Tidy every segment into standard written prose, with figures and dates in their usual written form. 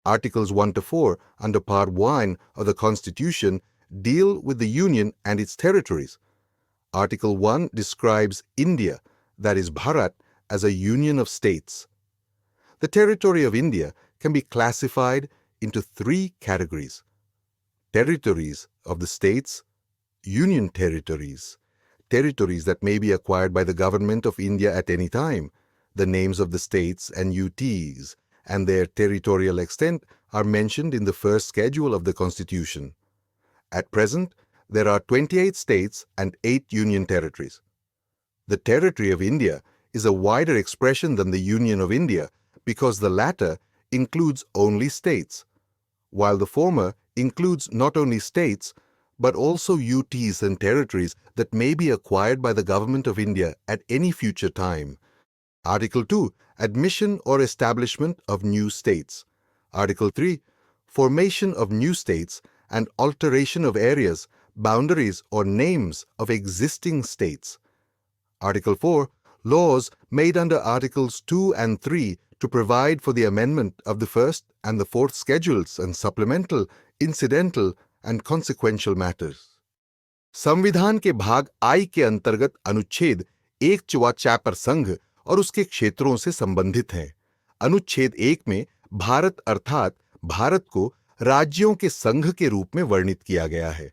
Articles 1 to 4 under Part 1 of the Constitution deal with the Union and its territories. Article 1 describes India, that is Bharat, as a union of states. The territory of India can be classified into three categories: territories of the states, union territories, territories that may be acquired by the government of India at any time. The names of the states and UTs and their territorial extent are mentioned in the first schedule of the Constitution. At present, there are 28 states and 8 union territories. The territory of India is a wider expression than the Union of India because the latter includes only states, while the former includes not only states but also UTs and territories that may be acquired by the Government of India at any future time. Article 2, Admission or establishment of new states. Article 3, Formation of new states and alteration of areas, boundaries or names of existing states. Article 4, Laws made under Articles 2 and 3 to provide for the amendment of the first and the fourth schedules and supplemental, incidental and consequential matters. संविधान के भाग आई के अंतर्गत अनुच्छेद 1 पर संघ और उसके क्षेत्रों से संबंधित हैं। अनुच्छेद 1 में भारत अर्थात भारत को राज्यों के संघ के रूप में वर्णित किया गया है।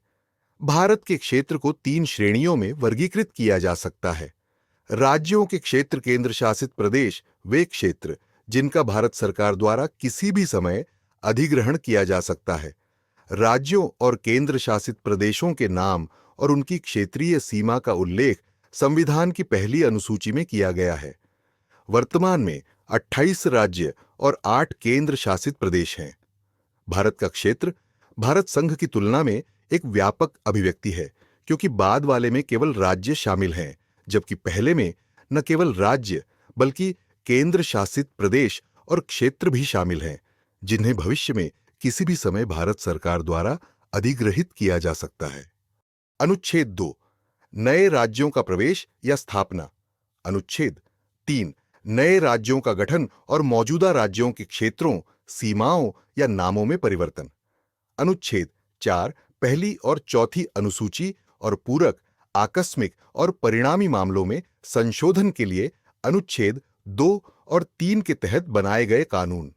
भारत के क्षेत्र को 3 श्रेणियों में वर्गीकृत किया जा सकता है। राज्यों के क्षेत्र केंद्र शासित प्रदेश वे क्षेत्र जिनका भारत सरकार द्वारा किसी भी समय अधिग्रहण किया जा सकता है। राज्यों और केंद्र शासित प्रदेशों के नाम और उनकी क्षेत्रीय सीमा का उल्लेख संविधान की पहली अनुसूची में किया गया है। वर्तमान में 28 राज्य और 8 केंद्र शासित प्रदेश हैं। भारत का क्षेत्र भारत संघ की तुलना में एक व्यापक अभिव्यक्ति है, क्योंकि बाद वाले में केवल राज्य शामिल हैं, जबकि पहले में न केवल राज्य बल्कि केंद्र शासित प्रदेश और क्षेत्र भी शामिल हैं, जिन्हें भविष्य में किसी भी समय भारत सरकार द्वारा अधिग्रहित किया जा सकता है। अनुच्छेद 2, नए राज्यों का प्रवेश या स्थापना। अनुच्छेद 3, नए राज्यों का गठन और मौजूदा राज्यों के क्षेत्रों, सीमाओं या नामों में परिवर्तन। अनुच्छेद 4, पहली और चौथी अनुसूची और पूरक, आकस्मिक और परिणामी मामलों में संशोधन के लिए अनुच्छेद 2 और 3 के तहत बनाए गए कानून।